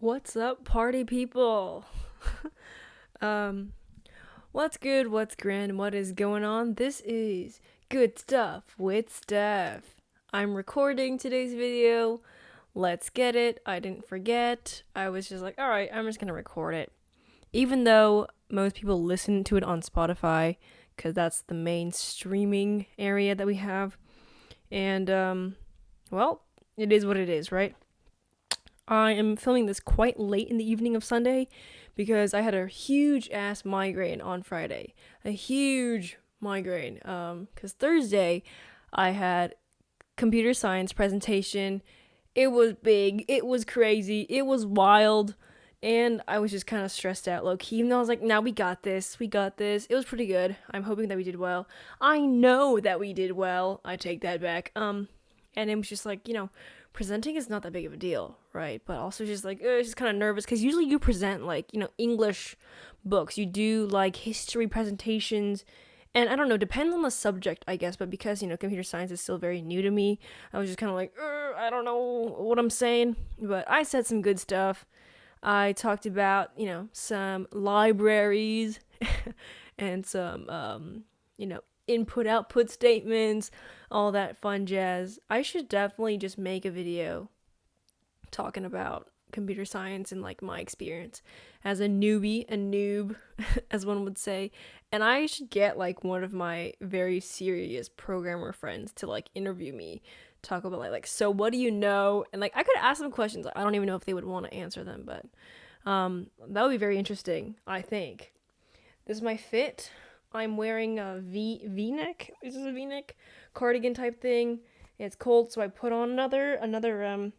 What's up, party people? um, what's good, what's grand, what is going on? This is Good Stuff with Steph. I'm recording today's video. Let's get it. I didn't forget. I was just like, alright, I'm just gonna record it. Even though most people listen to it on Spotify, because that's the main streaming area that we have. And, well, it is what it is, right? I am filming this quite late in the evening of Sunday because I had a huge ass migraine on Friday. A huge migraine. Because Thursday I had computer science presentation. It was big. It was crazy. It was wild. And I was just kind of stressed out low key. Even though I was like, now we got this. We got this. It was pretty good. I'm hoping that we did well. I know that we did well. I take that back. And it was just like, presenting is not that big of a deal, right? But also just like, just kind of nervous because usually you present like, English books. You do like history presentations. And I don't know, depends on the subject, I guess. But because, computer science is still very new to me, I was just kind of like, I don't know what I'm saying. But I said some good stuff. I talked about, some libraries and some, input output statements, all that fun jazz. I should definitely just make a video talking about computer science and like my experience as a newbie, a noob, as one would say. And I should get like one of my very serious programmer friends to like interview me, talk about like so what do you know? And like I could ask them questions. I don't even know if they would want to answer them, but that would be very interesting, I think. This is my fit. I'm wearing a V-neck. Is this a V-neck cardigan type thing? It's cold, so I put on another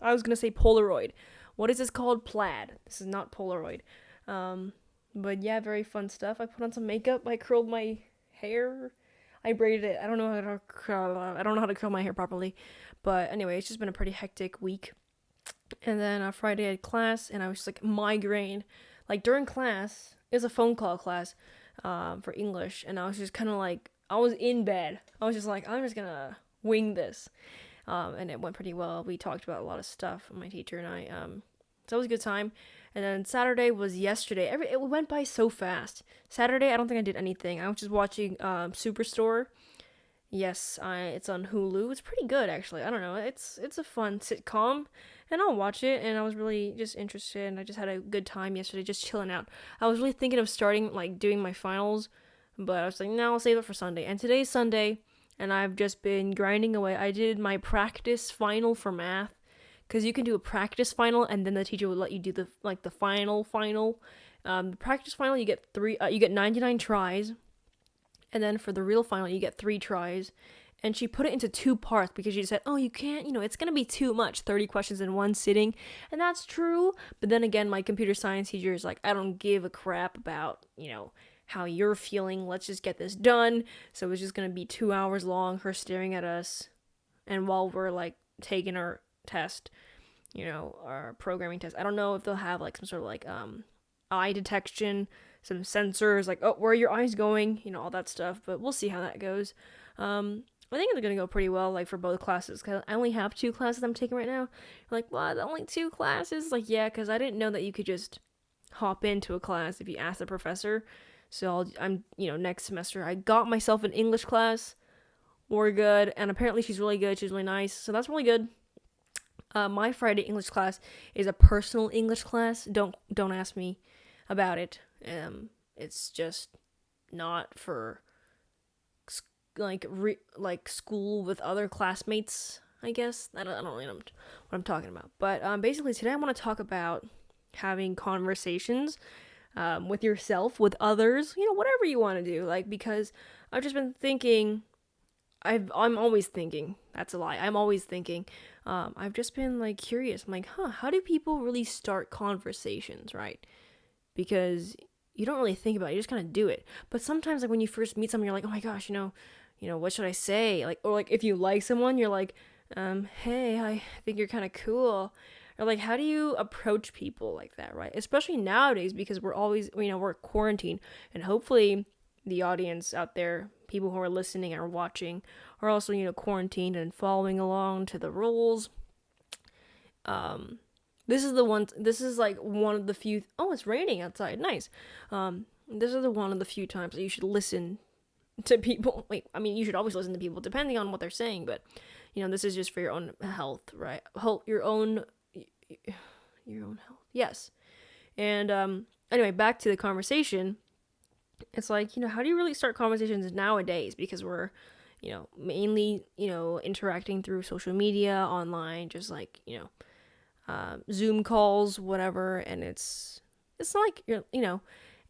I was gonna say Polaroid. What is this called? Plaid. This is not Polaroid. But yeah, very fun stuff. I put on some makeup. I curled my hair. I braided it. I don't know how to curl my hair properly. But anyway, it's just been a pretty hectic week. And then Friday I had class, and I was just like migraine. Like during class, it was a phone call class. For English, and I was just kind of like, I was in bed. I was just like, I'm just gonna wing this, and it went pretty well. We talked about a lot of stuff, my teacher and I. So it was a good time. And then Saturday was yesterday. It went by so fast. Saturday, I don't think I did anything. I was just watching Superstore. Yes, it's on Hulu. It's pretty good actually. I don't know. It's a fun sitcom, and I'll watch it. And I was really just interested, and I just had a good time yesterday, just chilling out. I was really thinking of starting like doing my finals, but I was like, no, I'll save it for Sunday. And today's Sunday, and I've just been grinding away. I did my practice final for math, because you can do a practice final, and then the teacher would let you do the final. The practice final, you get 99 tries. And then for the real final, you get 3 tries. And she put it into 2 parts because she said, oh, you can't, it's going to be too much, 30 questions in one sitting. And that's true. But then again, my computer science teacher is like, I don't give a crap about, how you're feeling. Let's just get this done. So it's just going to be 2 hours long, her staring at us. And while we're like taking our test, our programming test, I don't know if they'll have like some sort of like eye detection, some sensors, like, oh, where are your eyes going, all that stuff, but we'll see how that goes. I think it's gonna go pretty well, like, for both classes, because I only have 2 classes I'm taking right now. Like, what, only 2 classes? Like, yeah, because I didn't know that you could just hop into a class if you ask the professor, so I'm, next semester, I got myself an English class. We're good, and apparently she's really good, she's really nice, so that's really good. My Friday English class is a personal English class. Don't ask me about it. It's just not for like school with other classmates, I guess. I don't really know what I'm talking about. But basically today I want to talk about having conversations with yourself, with others, whatever you want to do. Like, because I've just been thinking, I'm always thinking. That's a lie. I'm always thinking. I've just been like curious. I'm like, how do people really start conversations, right? Because you don't really think about it, you just kind of do it. But sometimes, like, when you first meet someone, you're like, oh my gosh, what should I say? Like, or like if you like someone, you're like, hey, I think you're kind of cool. Or like, how do you approach people like that, right? Especially nowadays, because we're always, we're quarantined, and hopefully the audience out there, people who are listening or watching, are also, quarantined and following along to the rules. This is like one of the few. Oh, it's raining outside. Nice. This is the one of the few times that you should listen to people. Wait, I mean, you should always listen to people depending on what they're saying, but this is just for your own health, right? Your own health. Yes. And anyway, back to the conversation. It's like, how do you really start conversations nowadays? Because we're, mainly, interacting through social media, online, just like, Zoom calls, whatever. And it's not like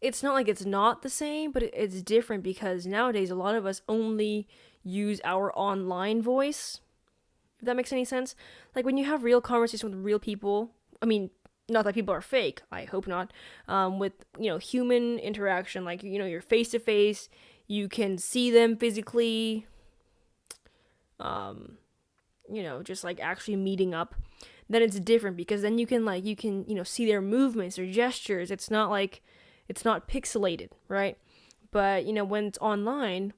it's not like it's not the same, but it's different because nowadays a lot of us only use our online voice. If that makes any sense. Like when you have real conversation with real people, I mean, not that people are fake, I hope not, with, human interaction, like, you're face to face, you can see them physically, just like actually meeting up, then it's different because then you can see their movements or gestures. It's not pixelated, right? But, when it's online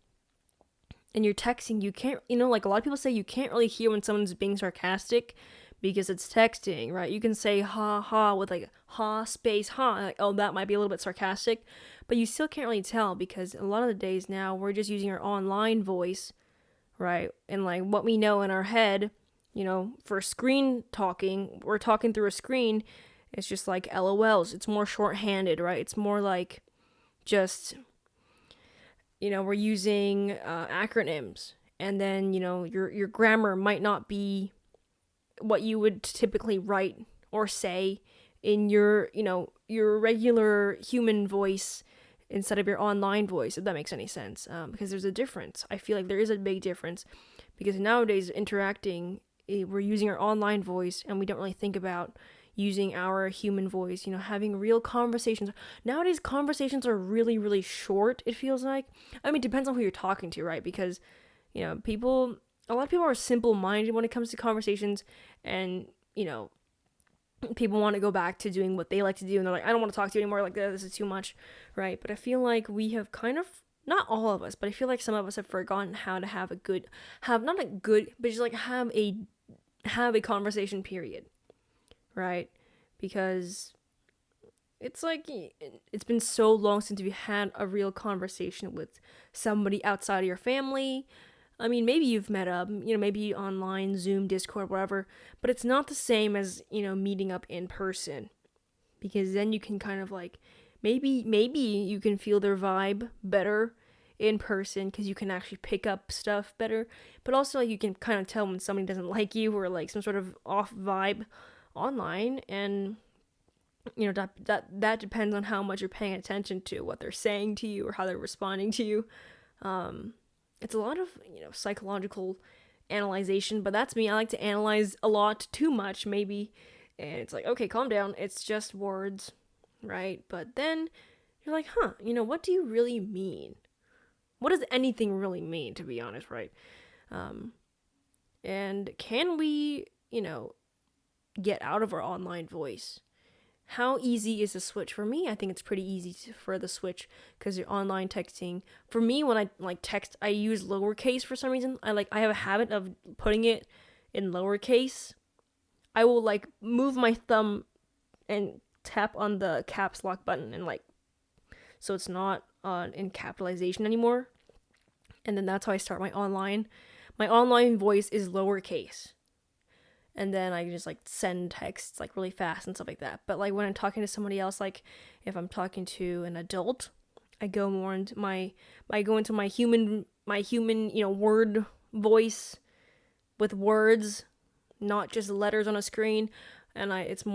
and you're texting, you can't, like a lot of people say you can't really hear when someone's being sarcastic because it's texting, right? You can say ha ha with like ha space ha, like, oh, that might be a little bit sarcastic, but you still can't really tell because a lot of the days now we're just using our online voice, right? And like what we know in our head, for screen talking, we're talking through a screen, it's just like LOLs. It's more shorthanded, right? It's more like just, we're using acronyms, and then, your grammar might not be what you would typically write or say in your regular human voice instead of your online voice, if that makes any sense. Because there's a difference. I feel like there is a big difference because nowadays interacting, we're using our online voice and we don't really think about using our human voice, having real conversations. Nowadays conversations are really, really short, it feels like. I mean, it depends on who you're talking to, right? Because, a lot of people are simple-minded when it comes to conversations, and, people want to go back to doing what they like to do, and they're like, I don't want to talk to you anymore, like, this is too much, right? But I feel like we have kind of, not all of us, but I feel like some of us have forgotten how to have a conversation, period, right? Because it's like, it's been so long since we had a real conversation with somebody outside of your family. I mean, maybe you've met up, maybe online, Zoom, Discord, whatever, but it's not the same as, meeting up in person, because then you can kind of like, maybe you can feel their vibe better in person because you can actually pick up stuff better, but also like, you can kind of tell when somebody doesn't like you or like some sort of off vibe online, and, that depends on how much you're paying attention to what they're saying to you or how they're responding to you. It's a lot of, psychological analyzation, but that's me. I like to analyze a lot, too much, maybe. And it's like, okay, calm down. It's just words, right? But then you're like, what do you really mean? What does anything really mean, to be honest, right? And can we, get out of our online voice? How easy is the switch? For me, I think it's pretty easy for the switch because you're online texting. For me, when I like text, I use lowercase for some reason. I have a habit of putting it in lowercase. I will like move my thumb and tap on the caps lock button and like, so it's not in capitalization anymore. And then that's how I start my online. My online voice is lowercase. And then I just like send texts like really fast and stuff like that. But like when I'm talking to somebody else, like if I'm talking to an adult, I go more into my human, word voice with words, not just letters on a screen. And it's a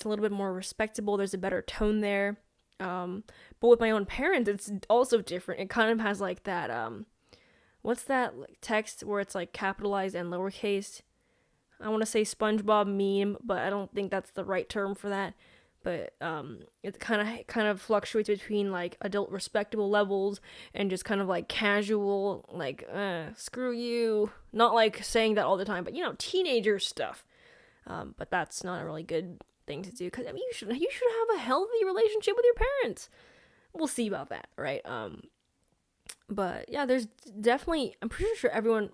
little bit more respectable. There's a better tone there. But with my own parents, it's also different. It kind of has like that, what's that text where it's like capitalized and lowercase? I want to say SpongeBob meme, but I don't think that's the right term for that. But it kind of fluctuates between like adult respectable levels and just kind of like casual, like screw you. Not like saying that all the time, but teenager stuff. But that's not a really good thing to do because I mean you should have a healthy relationship with your parents. We'll see about that, right? But yeah, there's definitely, I'm pretty sure everyone,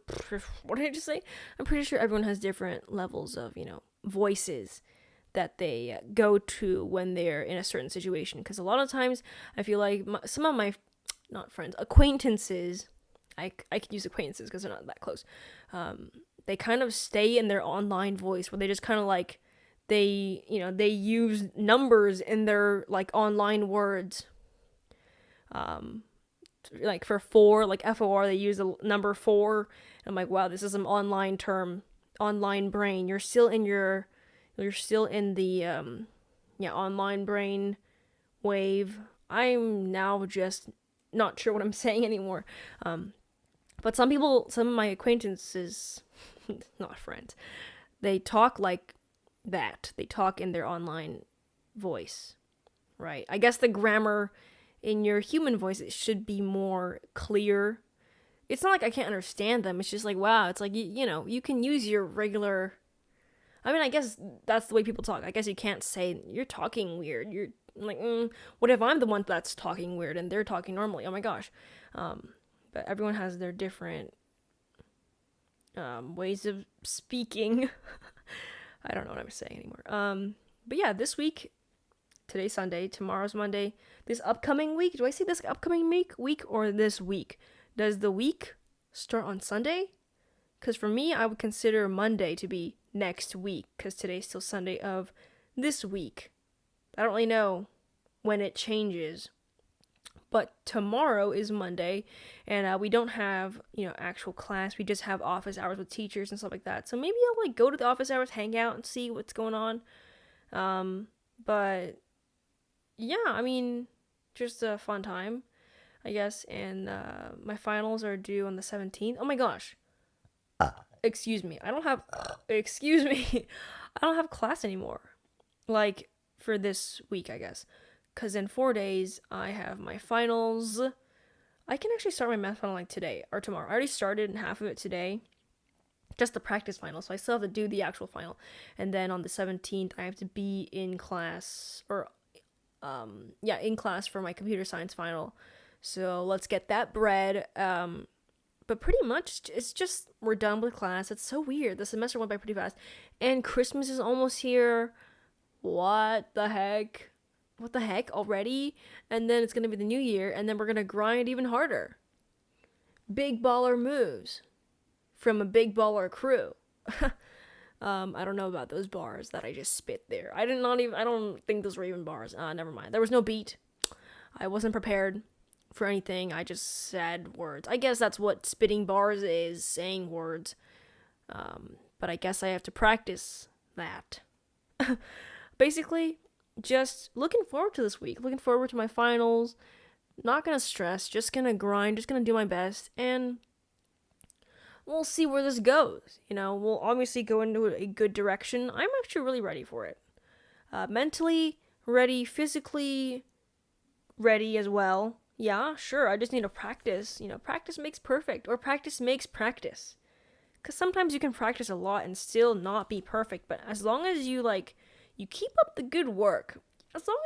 what did I just say? I'm pretty sure everyone has different levels of, voices that they go to when they're in a certain situation. Because a lot of times I feel like some of my, not friends, acquaintances, I could use acquaintances because they're not that close, they kind of stay in their online voice where they just kind of like, they use numbers in their like online words. Like for 4, like FOR, they use the number 4. I'm like, wow, this is an online term, online brain. You're still in the online brain wave. I'm now just not sure what I'm saying anymore. But some of my acquaintances, not friends, they talk like that. They talk in their online voice, right? I guess the grammar in your human voice, it should be more clear. It's not like I can't understand them. It's just like, wow, it's like, you can use your regular... I mean, I guess that's the way people talk. I guess you can't say, you're talking weird. You're like, what if I'm the one that's talking weird and they're talking normally? Oh my gosh. But everyone has their different ways of speaking. I don't know what I'm saying anymore. But yeah, this week, today's Sunday, tomorrow's Monday, this upcoming week, do I say this upcoming week or this week? Does the week start on Sunday? Because for me, I would consider Monday to be next week, because today's still Sunday of this week. I don't really know when it changes, but tomorrow is Monday, and we don't have, actual class. We just have office hours with teachers and stuff like that. So maybe I'll like go to the office hours, hang out, and see what's going on. But yeah, I mean, just a fun time, I guess. And my finals are due on the 17th. Oh my gosh. Excuse me. I don't have class anymore. Like, for this week, I guess. Because in 4 days, I have my finals. I can actually start my math final like today or tomorrow. I already started half of it today. Just the practice final, so I still have to do the actual final. And then on the 17th, I have to be in class, in class for my computer science final. So let's get that bread. But pretty much, it's just, we're done with class. It's so weird. The semester went by pretty fast. And Christmas is almost here. What the heck? What the heck already? And then it's going to be the new year, and then we're going to grind even harder. Big baller moves from a big baller crew. I don't know about those bars that I just spit there. I don't think those were even bars. Never mind. There was no beat. I wasn't prepared for anything. I just said words. I guess that's what spitting bars is, saying words. But I guess I have to practice that. Basically, just looking forward to this week. Looking forward to my finals. Not gonna stress. Just gonna grind. Just gonna do my best. And we'll see where this goes. We'll obviously go into a good direction. I'm actually really ready for it. Mentally ready, physically ready as well. Yeah, sure, I just need to practice. Practice makes perfect, or practice makes practice. Because sometimes you can practice a lot and still not be perfect, but as long as you keep up the good work, as long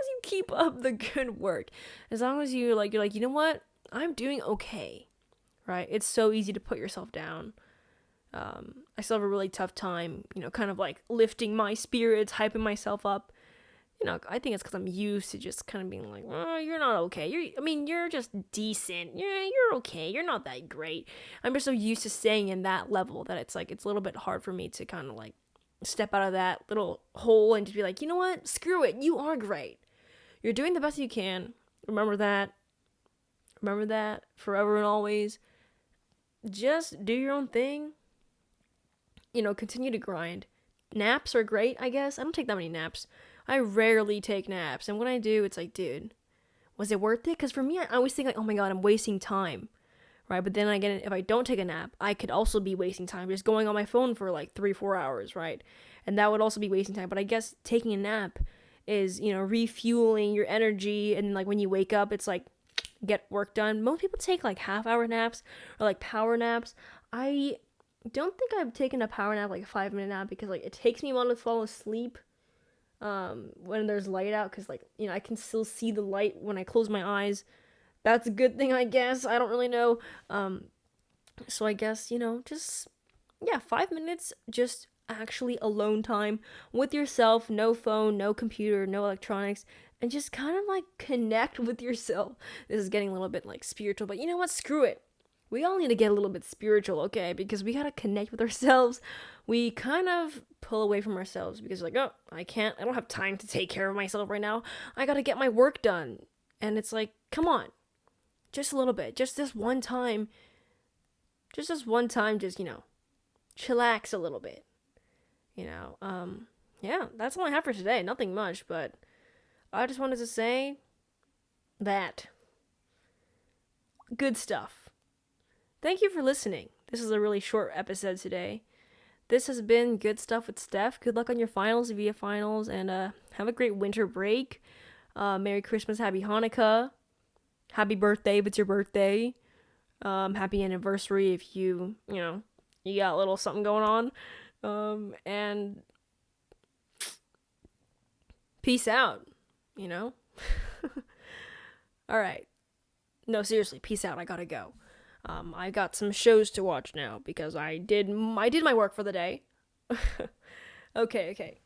as you're like, you know what, I'm doing okay. Right? It's so easy to put yourself down. I still have a really tough time, kind of like lifting my spirits, hyping myself up. I think it's because I'm used to just kind of being like, oh, you're not okay. You're just decent. You're okay. You're not that great. I'm just so used to staying in that level that it's like, it's a little bit hard for me to kind of like step out of that little hole and just be like, you know what? Screw it. You are great. You're doing the best you can. Remember that. Forever and always. Just do your own thing. Continue to grind. Naps are great, I guess. I don't take that many naps. I rarely take naps. And when I do, it's like, dude, was it worth it? Because for me, I always think like, oh my god, I'm wasting time. Right? But then again, if I don't take a nap, I could also be wasting time just going on my phone for like 3-4 hours, right? And that would also be wasting time. But I guess taking a nap is, refueling your energy. And like when you wake up, it's like, get work done. Most people take like half-hour naps or like power naps. I don't think I've taken a power nap, like a 5-minute nap, because like it takes me a while to fall asleep when there's light out, because like, I can still see the light when I close my eyes. That's a good thing, I guess. I don't really know. So I guess, just 5 minutes, just actually alone time with yourself, no phone, no computer, no electronics, and just kind of like connect with yourself. This is getting a little bit like spiritual, but you know what? Screw it. We all need to get a little bit spiritual, okay? Because we gotta connect with ourselves. We kind of pull away from ourselves because, like, oh, I don't have time to take care of myself right now. I gotta get my work done. And it's like, come on, just a little bit. Just this one time, just, chillax a little bit. Yeah, that's all I have for today. Nothing much, but I just wanted to say that. Good stuff. Thank you for listening. This is a really short episode today. This has been Good Stuff with Steph. Good luck on your finals if you have finals, and have a great winter break. Merry Christmas, Happy Hanukkah, Happy birthday if it's your birthday. Happy anniversary if you got a little something going on. And peace out, All right. No, seriously, peace out. I gotta go. I got some shows to watch now because I did my work for the day. Okay.